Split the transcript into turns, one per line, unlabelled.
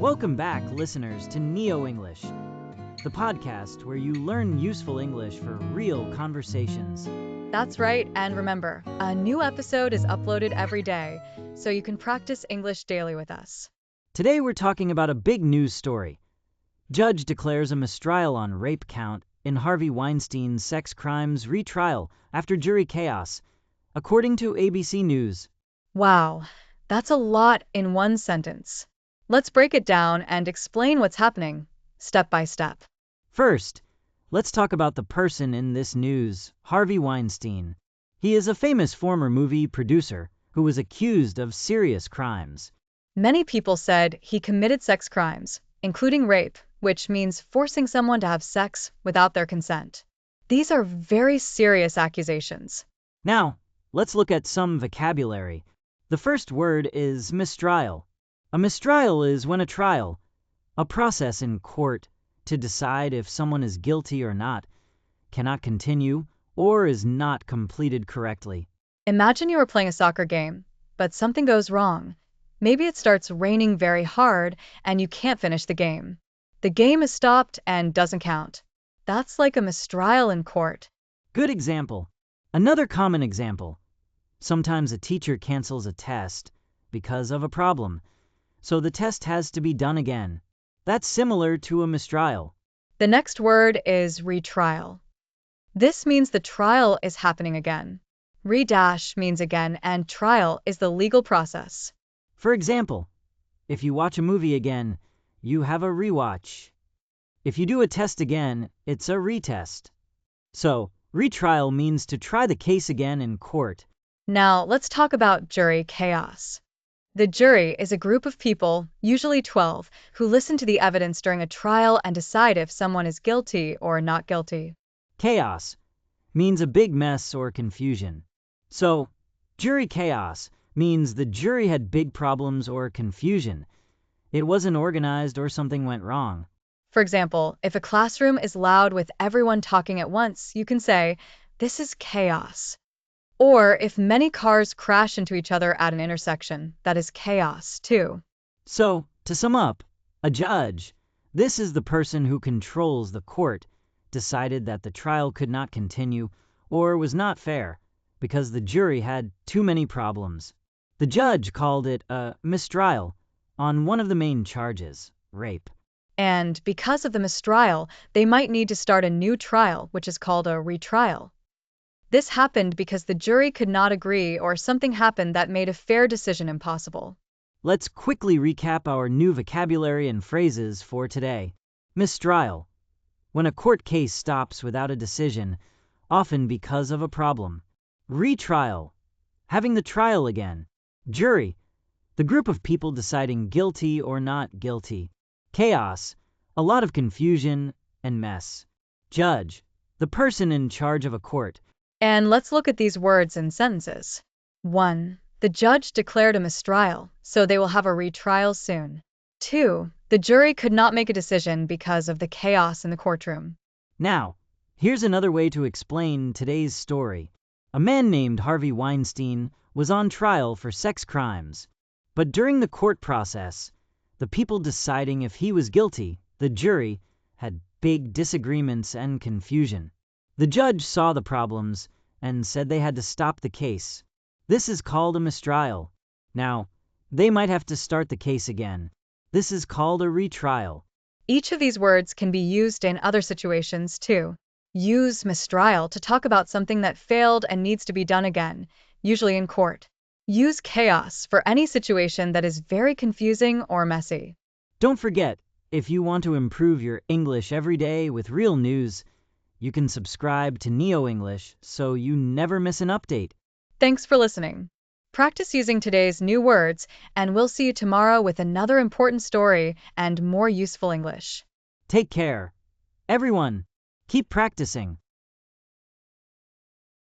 Welcome back, listeners, to NeoEnglish, the podcast where you learn useful English for real conversations.
That's right, and remember, a new episode is uploaded every day, so you can practice English daily with us.
Today we're talking about a big news story. Judge declares a mistrial on rape count in Harvey Weinstein's sex crimes retrial after jury chaos, according to ABC News.
Wow, that's a lot in one sentence. Let's break it down and explain what's happening, step by step.
First, let's talk about the person in this news, Harvey Weinstein. He is a famous former movie producer who was accused of serious crimes.
Many people said he committed sex crimes, including rape, which means forcing someone to have sex without their consent. These are very serious accusations.
Now, let's look at some vocabulary. The first word is mistrial. A mistrial is when a trial, a process in court to decide if someone is guilty or not, cannot continue or is not completed correctly.
Imagine you are playing a soccer game, but something goes wrong. Maybe it starts raining very hard and you can't finish the game. The game is stopped and doesn't count. That's like a mistrial in court.
Good example. Another common example. Sometimes a teacher cancels a test because of a problem, so the test has to be done again. That's similar to a mistrial.
The next word is retrial. This means the trial is happening again. Re- means again, and trial is the legal process.
For example, if you watch a movie again, you have a rewatch. If you do a test again, it's a retest. So, retrial means to try the case again in court.
Now, let's talk about jury chaos. The jury is a group of people, usually 12, who listen to the evidence during a trial and decide if someone is guilty or not guilty.
Chaos means a big mess or confusion. So, jury chaos means the jury had big problems or confusion. It wasn't organized or something went wrong.
For example, if a classroom is loud with everyone talking at once, you can say, "This is chaos." Or if many cars crash into each other at an intersection, that is chaos too.
So, to sum up, a judge, this is the person who controls the court, decided that the trial could not continue or was not fair because the jury had too many problems. The judge called it a mistrial on one of the main charges, rape.
And because of the mistrial, they might need to start a new trial, which is called a retrial. This happened because the jury could not agree or something happened that made a fair decision impossible.
Let's quickly recap our new vocabulary and phrases for today. Mistrial. When a court case stops without a decision, often because of a problem. Retrial. Having the trial again. Jury. The group of people deciding guilty or not guilty. Chaos. A lot of confusion and mess. Judge. The person in charge of a court.
And let's look at these words in sentences. 1. The judge declared a mistrial, so they will have a retrial soon. 2. The jury could not make a decision because of the chaos in the courtroom.
Now, here's another way to explain today's story. A man named Harvey Weinstein was on trial for sex crimes. But during the court process, the people deciding if he was guilty, the jury, had big disagreements and confusion. The judge saw the problems and said they had to stop the case. This is called a mistrial. Now, they might have to start the case again. This is called a retrial.
Each of these words can be used in other situations too. Use mistrial to talk about something that failed and needs to be done again, usually in court. Use chaos for any situation that is very confusing or messy.
Don't forget, if you want to improve your English every day with real news, you can subscribe to NeoEnglish so you never miss an update.
Thanks for listening. Practice using today's new words, and we'll see you tomorrow with another important story and more useful English.
Take care. Everyone, keep practicing.